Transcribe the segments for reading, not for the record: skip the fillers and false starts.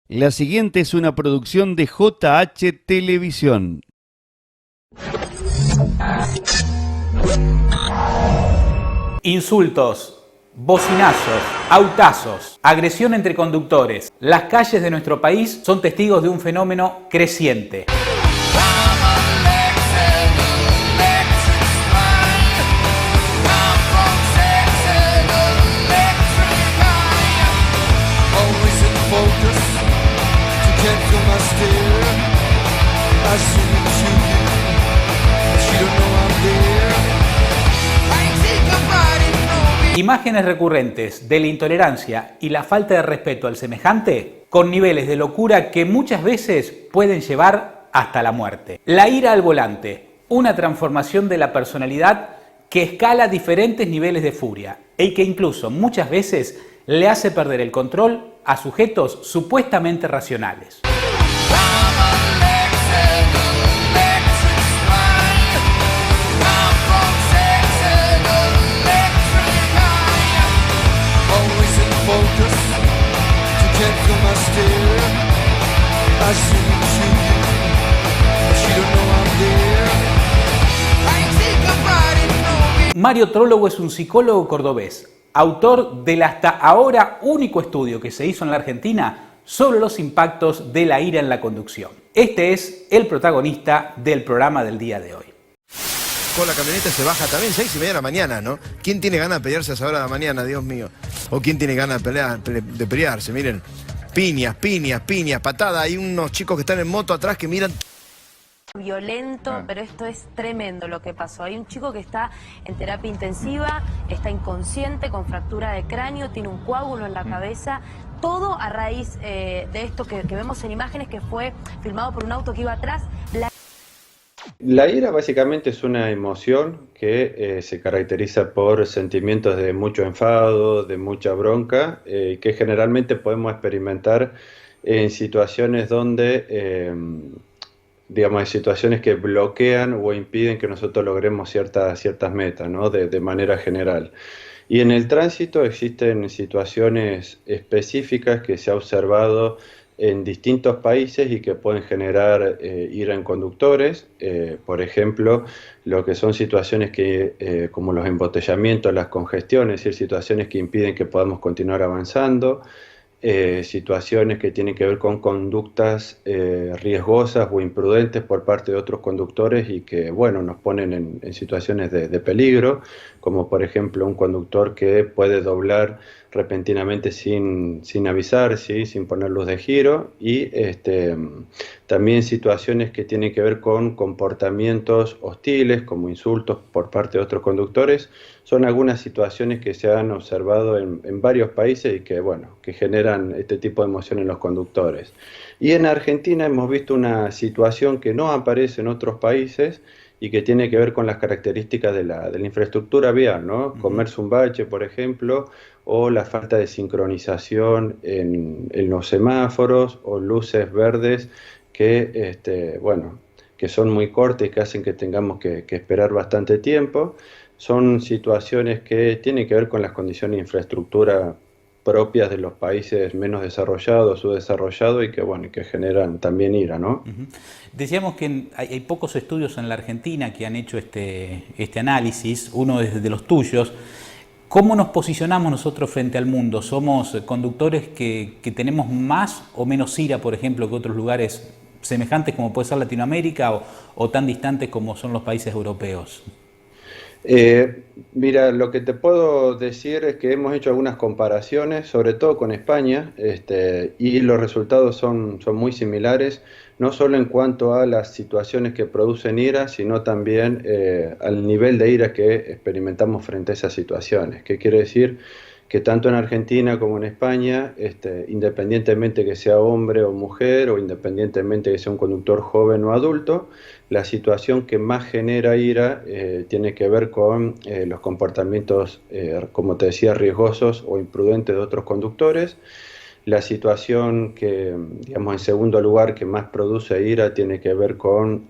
La siguiente es una producción de JH Televisión. Insultos, bocinazos, autazos, agresión entre conductores. Las calles de nuestro país son testigos de un fenómeno creciente. Imágenes recurrentes de la intolerancia y la falta de respeto al semejante, con niveles de locura que muchas veces pueden llevar hasta la muerte. La ira al volante, una transformación de la personalidad que escala diferentes niveles de furia y que incluso muchas veces le hace perder el control a sujetos supuestamente racionales. Mario Trólogo es un psicólogo cordobés, autor del hasta ahora único estudio que se hizo en la Argentina sobre los impactos de la ira en la conducción. Este es el protagonista del programa del día de hoy. Con la camioneta se baja también 6:30 de la mañana, ¿no? ¿Quién tiene ganas de pelearse a esa hora de la mañana, Dios mío? ¿O quién tiene ganas de pelearse? Miren, piñas, patadas. Hay unos chicos que están en moto atrás que miran... Violento, pero esto es tremendo lo que pasó. Hay un chico que está en terapia intensiva, está inconsciente, con fractura de cráneo, tiene un coágulo en la cabeza. Todo a raíz de esto que vemos en imágenes, que fue filmado por un auto que iba atrás. La ira básicamente es una emoción que se caracteriza por sentimientos de mucho enfado, de mucha bronca, que generalmente podemos experimentar en situaciones donde, digamos, hay situaciones que bloquean o impiden que nosotros logremos ciertas metas, ¿no? De manera general. Y en el tránsito existen situaciones específicas que se ha observado en distintos países y que pueden generar ira en conductores, por ejemplo, lo que son situaciones que, como los embotellamientos, las congestiones, es decir, situaciones que impiden que podamos continuar avanzando, situaciones que tienen que ver con conductas riesgosas o imprudentes por parte de otros conductores y que, bueno, nos ponen en situaciones de peligro, como por ejemplo un conductor que puede doblar repentinamente sin avisar, ¿sí? Sin poner luz de giro, y también situaciones que tienen que ver con comportamientos hostiles, como insultos por parte de otros conductores. Son algunas situaciones que se han observado en varios países y que, bueno, que generan este tipo de emoción en los conductores. Y en Argentina hemos visto una situación que no aparece en otros países y que tiene que ver con las características de la infraestructura vial, ¿no? Comerse un bache, por ejemplo, o la falta de sincronización en los semáforos o luces verdes que, bueno, que son muy cortas y que hacen que tengamos que esperar bastante tiempo. Son situaciones que tienen que ver con las condiciones de infraestructura propias de los países menos desarrollados, subdesarrollados, y que, bueno, que generan también ira, ¿no? Decíamos que hay pocos estudios en la Argentina que han hecho este análisis, uno es de los tuyos. ¿Cómo nos posicionamos nosotros frente al mundo? ¿Somos conductores que tenemos más o menos ira, por ejemplo, que otros lugares semejantes como puede ser Latinoamérica o tan distantes como son los países europeos? Mira, lo que te puedo decir es que hemos hecho algunas comparaciones, sobre todo con España, y los resultados son muy similares, no solo en cuanto a las situaciones que producen ira, sino también al nivel de ira que experimentamos frente a esas situaciones. ¿Qué quiere decir? Que tanto en Argentina como en España, independientemente que sea hombre o mujer, o independientemente que sea un conductor joven o adulto, la situación que más genera ira tiene que ver con los comportamientos, como te decía, riesgosos o imprudentes de otros conductores. La situación que, digamos, en segundo lugar, que más produce ira tiene que ver con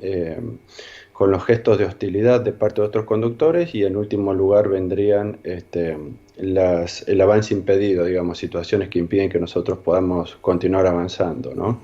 los gestos de hostilidad de parte de otros conductores, y en último lugar vendrían el avance impedido, digamos, situaciones que impiden que nosotros podamos continuar avanzando, ¿no?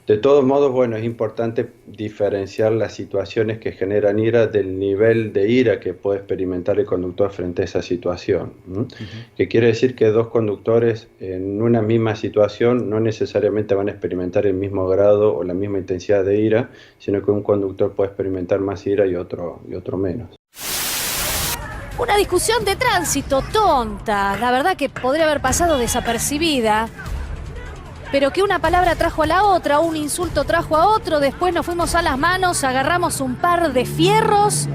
De todos modos, bueno, es importante diferenciar las situaciones que generan ira del nivel de ira que puede experimentar el conductor frente a esa situación, ¿no? Que quiere decir que dos conductores en una misma situación no necesariamente van a experimentar el mismo grado o la misma intensidad de ira, sino que un conductor puede experimentar más ira y otro menos. Una discusión de tránsito tonta, la verdad que podría haber pasado desapercibida, pero que una palabra trajo a la otra, un insulto trajo a otro, después nos fuimos a las manos, agarramos un par de fierros,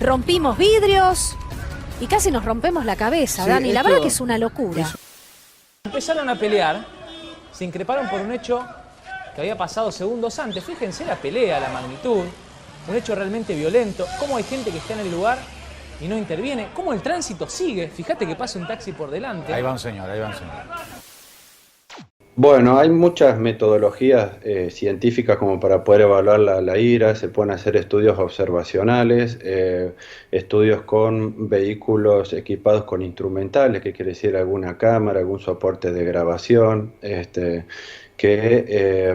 rompimos vidrios y casi nos rompemos la cabeza, Sí, Dani, la esto- verdad que es una locura. Empezaron a pelear, se increparon por un hecho que había pasado segundos antes. Fíjense la pelea, la magnitud, un hecho realmente violento. Cómo hay gente que está en el lugar y no interviene. Cómo el tránsito sigue. Fíjate que pasa un taxi por delante. Ahí va un señor, ahí va un señor. Bueno, hay muchas metodologías científicas como para poder evaluar la ira. Se pueden hacer estudios observacionales, estudios con vehículos equipados con instrumentales, que quiere decir alguna cámara, algún soporte de grabación,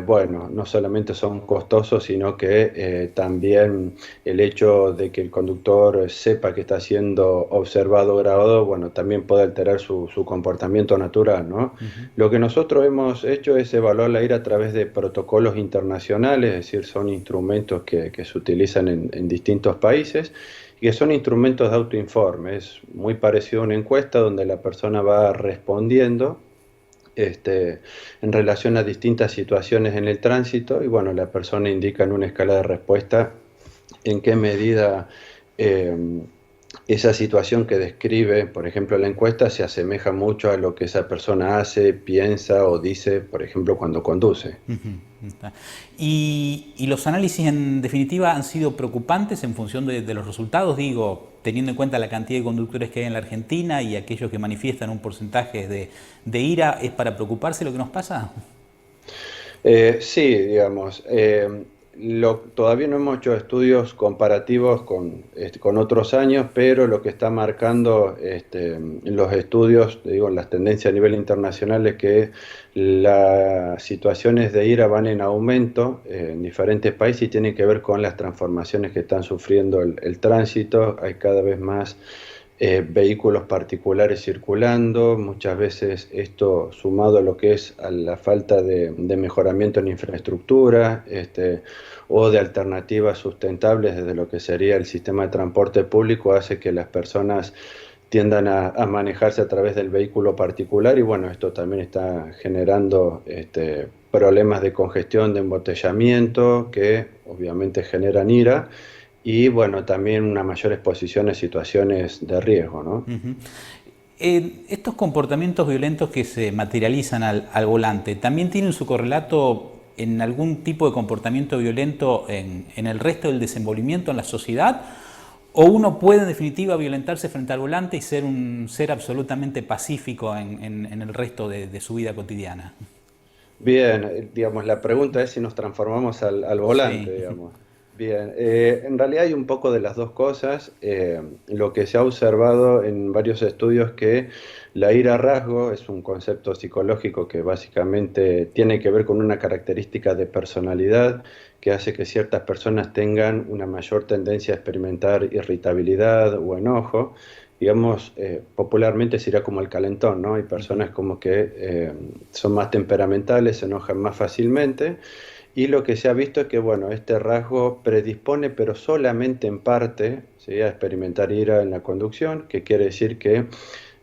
bueno, no solamente son costosos, sino que también el hecho de que el conductor sepa que está siendo observado o grabado, bueno, también puede alterar su comportamiento natural, ¿no? Lo que nosotros hemos hecho es evaluar la ira a través de protocolos internacionales, es decir, son instrumentos que se utilizan en distintos países y que son instrumentos de autoinforme. Es muy parecido a una encuesta donde la persona va respondiendo en relación a distintas situaciones en el tránsito y bueno, la persona indica en una escala de respuesta en qué medida esa situación que describe, por ejemplo, la encuesta se asemeja mucho a lo que esa persona hace, piensa o dice, por ejemplo, cuando conduce. Y los análisis en definitiva han sido preocupantes en función de los resultados, digo, teniendo en cuenta la cantidad de conductores que hay en la Argentina y aquellos que manifiestan un porcentaje de ira, ¿es para preocuparse lo que nos pasa? Sí, digamos. Todavía no hemos hecho estudios comparativos con otros años, pero lo que está marcando los estudios, digo, las tendencias a nivel internacional es que las situaciones de ira van en aumento en diferentes países y tienen que ver con las transformaciones que están sufriendo el tránsito. Hay cada vez más vehículos particulares circulando, muchas veces esto sumado a lo que es a la falta de mejoramiento en infraestructura o de alternativas sustentables desde lo que sería el sistema de transporte público hace que las personas tiendan a manejarse a través del vehículo particular y bueno, esto también está generando problemas de congestión, de embotellamiento que obviamente generan ira. Y bueno, también una mayor exposición a situaciones de riesgo, ¿no? Estos comportamientos violentos que se materializan al volante, ¿también tienen su correlato en algún tipo de comportamiento violento en el resto del desenvolvimiento en la sociedad? ¿O uno puede en definitiva violentarse frente al volante y ser un ser absolutamente pacífico en el resto de su vida cotidiana? Bien, digamos, la pregunta es si nos transformamos al volante, Sí. digamos. Bien, en realidad hay un poco de las dos cosas. Lo que se ha observado en varios estudios que la ira a rasgo es un concepto psicológico que básicamente tiene que ver con una característica de personalidad que hace que ciertas personas tengan una mayor tendencia a experimentar irritabilidad o enojo. Digamos, popularmente sería como el calentón, ¿no? Hay personas como que son más temperamentales, se enojan más fácilmente. Y lo que se ha visto es que, bueno, este rasgo predispone, pero solamente en parte, ¿sí?, a experimentar ira en la conducción, que quiere decir que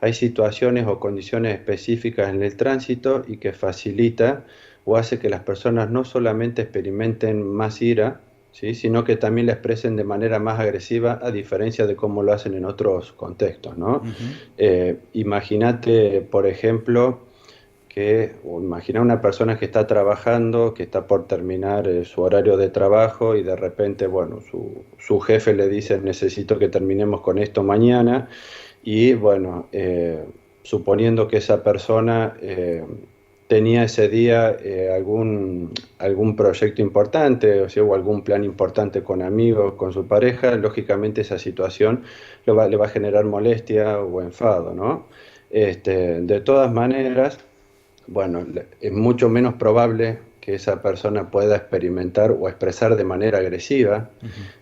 hay situaciones o condiciones específicas en el tránsito y que facilita o hace que las personas no solamente experimenten más ira, ¿sí?, sino que también la expresen de manera más agresiva, a diferencia de cómo lo hacen en otros contextos, ¿no? Imagínate, por ejemplo, o imagina una persona que está trabajando, que está por terminar su horario de trabajo y de repente, bueno, su jefe le dice necesito que terminemos con esto mañana y bueno, suponiendo que esa persona tenía ese día algún proyecto importante, o sea, o algún plan importante con amigos, con su pareja, lógicamente esa situación le va a generar molestia o enfado, ¿no? De todas maneras, bueno, es mucho menos probable que esa persona pueda experimentar o expresar de manera agresiva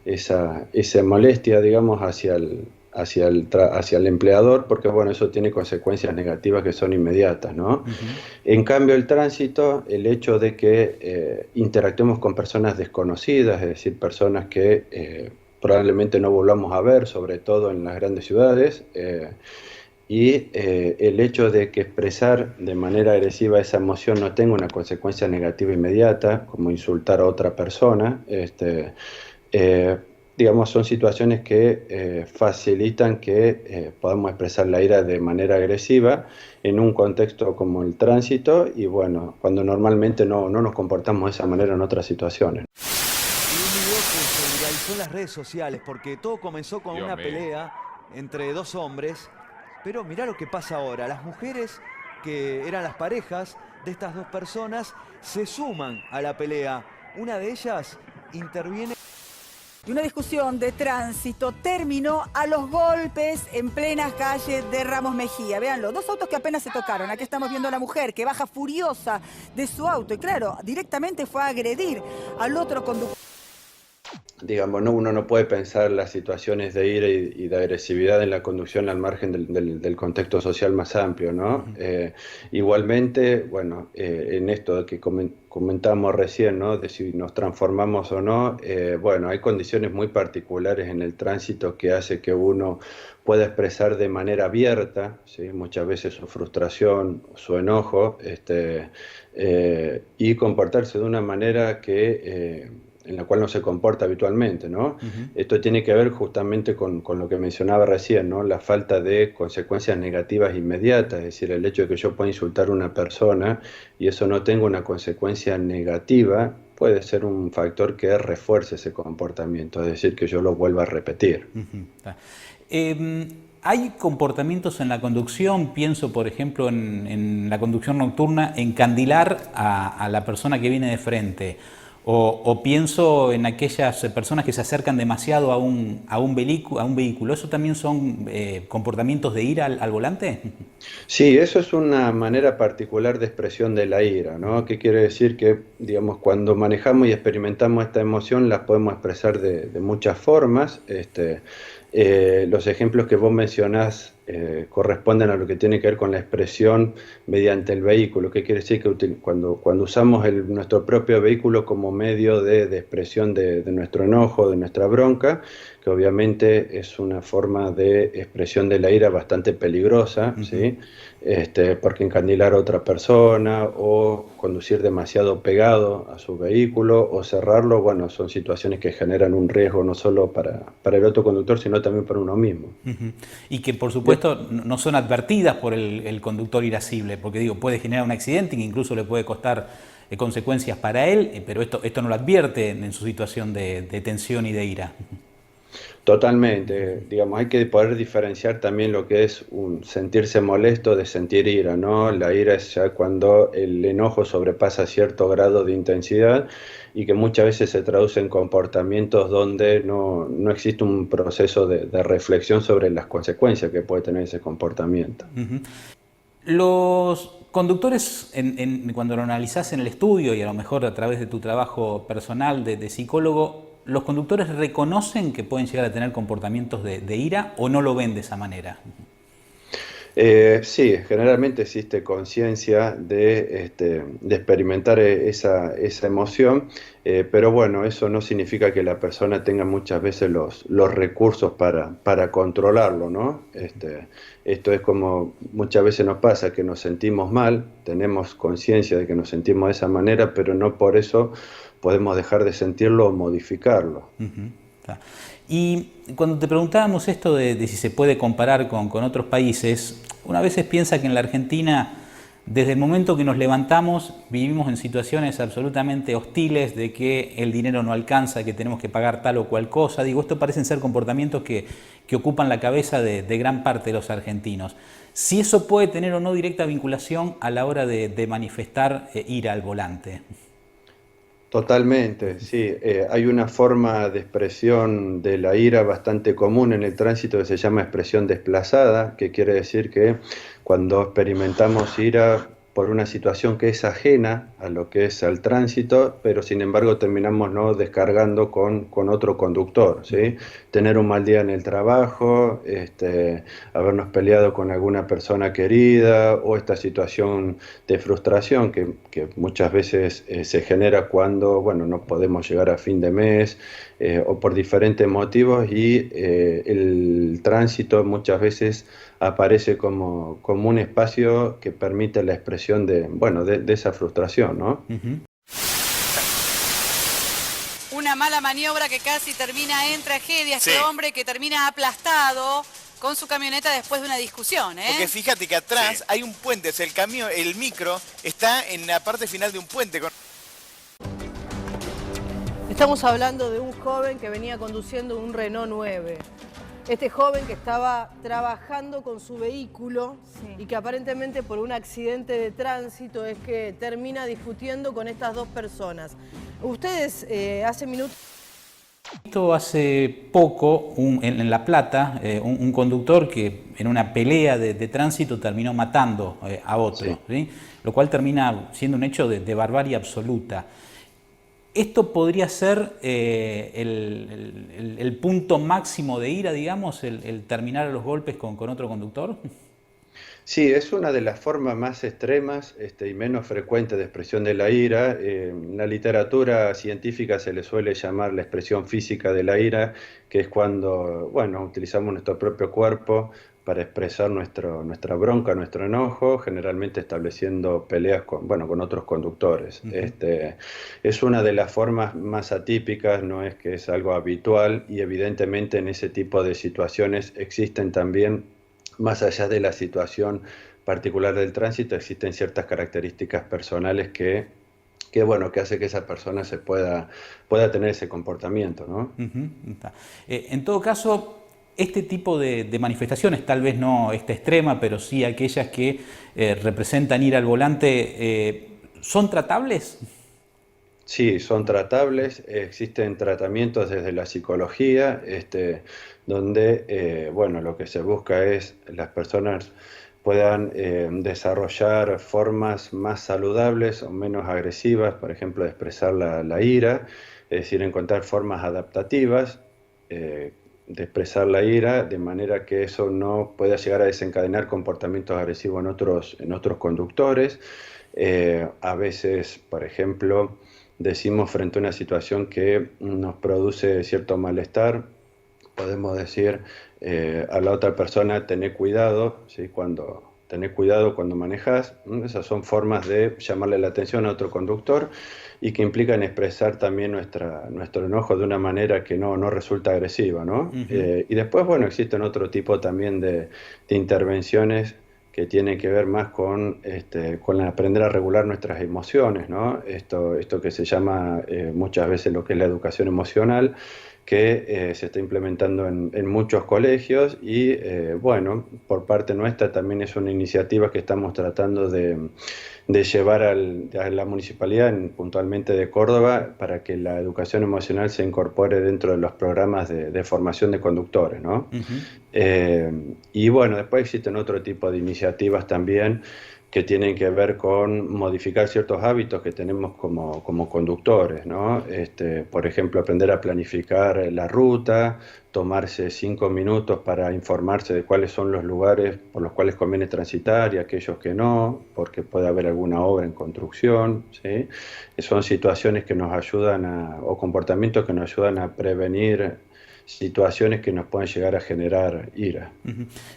esa molestia, digamos, hacia el empleador, porque bueno, eso tiene consecuencias negativas que son inmediatas, ¿no? En cambio, el tránsito, el hecho de que interactuemos con personas desconocidas, es decir, personas que probablemente no volvamos a ver, sobre todo en las grandes ciudades, y el hecho de que expresar de manera agresiva esa emoción no tenga una consecuencia negativa inmediata, como insultar a otra persona, digamos, son situaciones que facilitan que podamos expresar la ira de manera agresiva en un contexto como el tránsito y bueno, cuando normalmente no nos comportamos de esa manera en otras situaciones. Y un video que se viralizó en las redes sociales porque todo comenzó con una pelea entre dos hombres, pero mirá lo que pasa ahora. Las mujeres que eran las parejas de estas dos personas se suman a la pelea. Una de ellas interviene. Y una discusión de tránsito terminó a los golpes en plena calle de Ramos Mejía. Véanlo, dos autos que apenas se tocaron. Aquí estamos viendo a la mujer que baja furiosa de su auto y claro, directamente fue a agredir al otro conductor. Digamos, uno no puede pensar las situaciones de ira y de agresividad en la conducción al margen del contexto social más amplio, ¿no? Igualmente, bueno, en esto que comentamos recién, ¿no? De si nos transformamos o no, bueno, hay condiciones muy particulares en el tránsito que hace que uno pueda expresar de manera abierta, ¿sí? Muchas veces su frustración, su enojo, y comportarse de una manera en la cual no se comporta habitualmente, ¿no? Esto tiene que ver justamente con lo que mencionaba recién, ¿no? La falta de consecuencias negativas inmediatas, es decir, el hecho de que yo pueda insultar a una persona y eso no tenga una consecuencia negativa, puede ser un factor que refuerce ese comportamiento, es decir, que yo lo vuelva a repetir. Hay comportamientos en la conducción, pienso por ejemplo en la conducción nocturna, encandilar a la persona que viene de frente. O pienso en aquellas personas que se acercan demasiado a un vehículo. ¿Eso también son comportamientos de ira al volante? Sí, eso es una manera particular de expresión de la ira, ¿no? ¿Qué quiere decir? Que, digamos, cuando manejamos y experimentamos esta emoción, las podemos expresar de muchas formas. Los ejemplos que vos mencionás corresponden a lo que tiene que ver con la expresión mediante el vehículo. ¿Qué quiere decir? Que cuando usamos nuestro propio vehículo como medio de expresión de nuestro enojo, de nuestra bronca, que obviamente es una forma de expresión de la ira bastante peligrosa, ¿sí? Porque encandilar a otra persona o conducir demasiado pegado a su vehículo o cerrarlo, bueno, son situaciones que generan un riesgo no solo para el otro conductor, sino también para uno mismo. Y que por supuesto no son advertidas por el conductor irascible, porque digo, puede generar un accidente que incluso le puede costar consecuencias para él, pero esto no lo advierte en su situación de tensión y de ira. Totalmente, digamos, hay que poder diferenciar también lo que es un sentirse molesto de sentir ira, ¿no? La ira es ya cuando el enojo sobrepasa cierto grado de intensidad y que muchas veces se traduce en comportamientos donde no existe un proceso de reflexión sobre las consecuencias que puede tener ese comportamiento. Los conductores, cuando lo analizás en el estudio y a lo mejor a través de tu trabajo personal de psicólogo, ¿los conductores reconocen que pueden llegar a tener comportamientos de ira o no lo ven de esa manera? Sí, generalmente existe conciencia de experimentar esa emoción, pero bueno, eso no significa que la persona tenga muchas veces los recursos para controlarlo, ¿no? Esto es como muchas veces nos pasa, que nos sentimos mal, tenemos conciencia de que nos sentimos de esa manera, pero no por eso podemos dejar de sentirlo o modificarlo. Y cuando te preguntábamos esto de si se puede comparar con otros países, una vez piensa que en la Argentina Desde el momento que nos levantamos vivimos en situaciones absolutamente hostiles de que el dinero no alcanza, que tenemos que pagar tal o cual cosa. Digo, esto parecen ser comportamientos que ocupan la cabeza de gran parte de los argentinos. Si eso puede tener o no directa vinculación a la hora de manifestar ira al volante. Totalmente, sí. Hay una forma de expresión de la ira bastante común en el tránsito que se llama expresión desplazada, que quiere decir que cuando experimentamos ira por una situación que es ajena a lo que es al tránsito, pero sin embargo terminamos ¿no? descargando con otro conductor, ¿sí? Tener un mal día en el trabajo, habernos peleado con alguna persona querida, o esta situación de frustración que muchas veces se genera cuando bueno, no podemos llegar a fin de mes, o por diferentes motivos, y el tránsito muchas veces aparece como un espacio que permite la expresión de esa frustración, ¿no? Una mala maniobra que casi termina en tragedia. Este hombre que termina aplastado con su camioneta después de una discusión, ¿eh? Porque fíjate que atrás hay un puente, o sea, el micro está en la parte final de un puente. Estamos hablando de un joven que venía conduciendo un Renault 9. Este joven que estaba trabajando con su vehículo y que aparentemente por un accidente de tránsito es que termina discutiendo con estas dos personas. Ustedes hace minutos... Esto hace poco, en La Plata, un conductor que en una pelea de tránsito terminó matando a otro, ¿sí? Lo cual termina siendo un hecho de barbarie absoluta. ¿Esto podría ser el punto máximo de ira, digamos, el terminar a los golpes con otro conductor? Sí, es una de las formas más extremas y menos frecuentes de expresión de la ira. En la literatura científica se le suele llamar la expresión física de la ira, que es cuando, bueno, utilizamos nuestro propio cuerpo para expresar nuestra bronca, nuestro enojo, generalmente estableciendo peleas con otros conductores. Es una de las formas más atípicas, no es que es algo habitual, y evidentemente en ese tipo de situaciones existen también, más allá de la situación particular del tránsito, existen ciertas características personales que hace que esa persona se pueda tener ese comportamiento, ¿no? En todo caso, este tipo de manifestaciones, tal vez no esta extrema, pero sí aquellas que representan ira al volante, ¿son tratables? Sí, son tratables. Existen tratamientos desde la psicología, donde lo que se busca es las personas puedan desarrollar formas más saludables o menos agresivas, por ejemplo, de expresar la ira, es decir, encontrar formas adaptativas de expresar la ira, de manera que eso no pueda llegar a desencadenar comportamientos agresivos en otros conductores. A veces, por ejemplo, decimos frente a una situación que nos produce cierto malestar, podemos decir a la otra persona, tené cuidado, ¿sí? Tené cuidado cuando manejas. Esas son formas de llamarle la atención a otro conductor y que implican expresar también nuestro enojo de una manera que no resulta agresiva, ¿no? Y después, existen otro tipo también de intervenciones que tienen que ver más con aprender a regular nuestras emociones, ¿no? Esto que se llama muchas veces lo que es la educación emocional, que se está implementando en muchos colegios y, por parte nuestra también es una iniciativa que estamos tratando de llevar a la municipalidad, puntualmente de Córdoba, para que la educación emocional se incorpore dentro de los programas de formación de conductores, ¿no? Y después existen otro tipo de iniciativas también que tienen que ver con modificar ciertos hábitos que tenemos como conductores, ¿no? Por ejemplo, aprender a planificar la ruta, tomarse 5 minutos para informarse de cuáles son los lugares por los cuales conviene transitar y aquellos que no, porque puede haber alguna obra en construcción, ¿sí? Son situaciones que nos ayudan o comportamientos que nos ayudan a prevenir situaciones que nos pueden llegar a generar ira.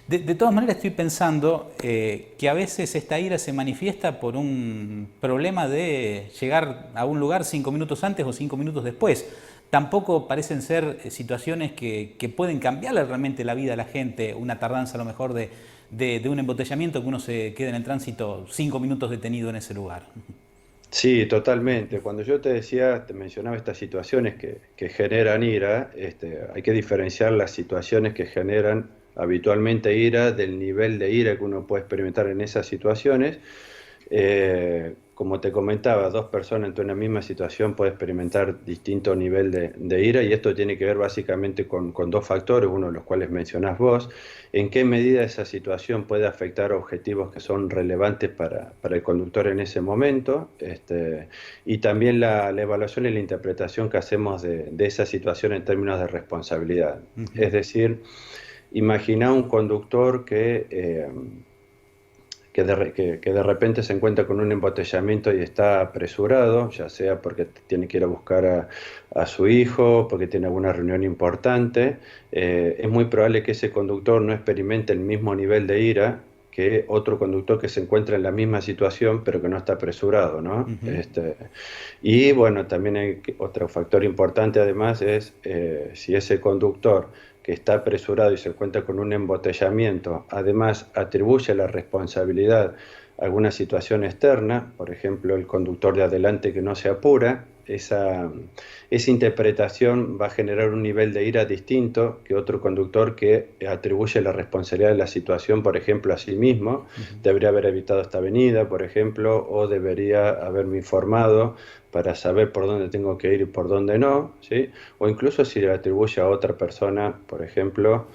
De todas maneras estoy pensando que a veces esta ira se manifiesta por un problema de llegar a un lugar 5 minutos antes o 5 minutos después. Tampoco parecen ser situaciones que pueden cambiarle realmente la vida a la gente, una tardanza a lo mejor de de un embotellamiento que uno se quede en el tránsito 5 minutos detenido en ese lugar. Sí, totalmente. Cuando yo te mencionaba estas situaciones que generan ira, hay que diferenciar las situaciones que generan habitualmente ira del nivel de ira que uno puede experimentar en esas situaciones. Como te comentaba, dos personas en una misma situación pueden experimentar distinto nivel de ira, y esto tiene que ver básicamente con dos factores, uno de los cuales mencionás vos: en qué medida esa situación puede afectar objetivos que son relevantes para el conductor en ese momento, y también la evaluación y la interpretación que hacemos de esa situación en términos de responsabilidad. Es decir, imagina un conductor que de repente se encuentra con un embotellamiento y está apresurado, ya sea porque tiene que ir a buscar a su hijo, porque tiene alguna reunión importante. Es muy probable que ese conductor no experimente el mismo nivel de ira que otro conductor que se encuentra en la misma situación pero que no está apresurado, ¿no? Y bueno, también hay otro factor importante además es si ese conductor que está apresurado y se encuentra con un embotellamiento, además atribuye la responsabilidad a alguna situación externa, por ejemplo, el conductor de adelante que no se apura, esa interpretación va a generar un nivel de ira distinto que otro conductor que atribuye la responsabilidad de la situación, por ejemplo, a sí mismo. Debería haber evitado esta avenida, por ejemplo, o debería haberme informado para saber por dónde tengo que ir y por dónde no, ¿sí? O incluso si le atribuye a otra persona, por ejemplo,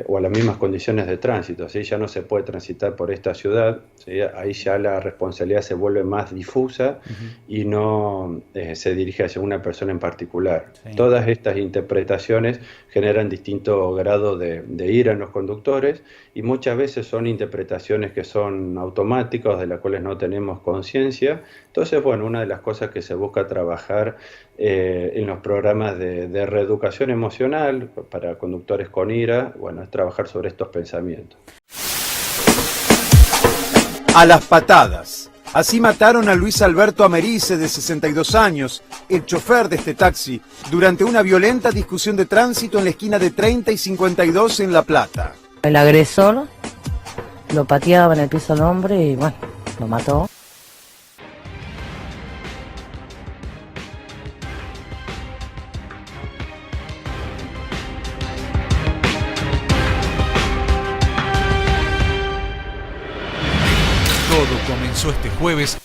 o a las mismas condiciones de tránsito, ¿sí? Ya no se puede transitar por esta ciudad, ¿sí? Ahí ya la responsabilidad se vuelve más difusa y no se dirige hacia una persona en particular. Sí. Todas estas interpretaciones generan distinto grado de ira en los conductores, y muchas veces son interpretaciones que son automáticas, de las cuales no tenemos conciencia. Entonces, bueno, una de las cosas que se busca trabajar en los programas de reeducación emocional para conductores con ira, bueno, es trabajar sobre estos pensamientos. A las patadas. Así mataron a Luis Alberto Americe, de 62 años, el chofer de este taxi, durante una violenta discusión de tránsito en la esquina de 30 y 52 en La Plata. El agresor lo pateaba en el piso al hombre y bueno, lo mató. Todo comenzó este jueves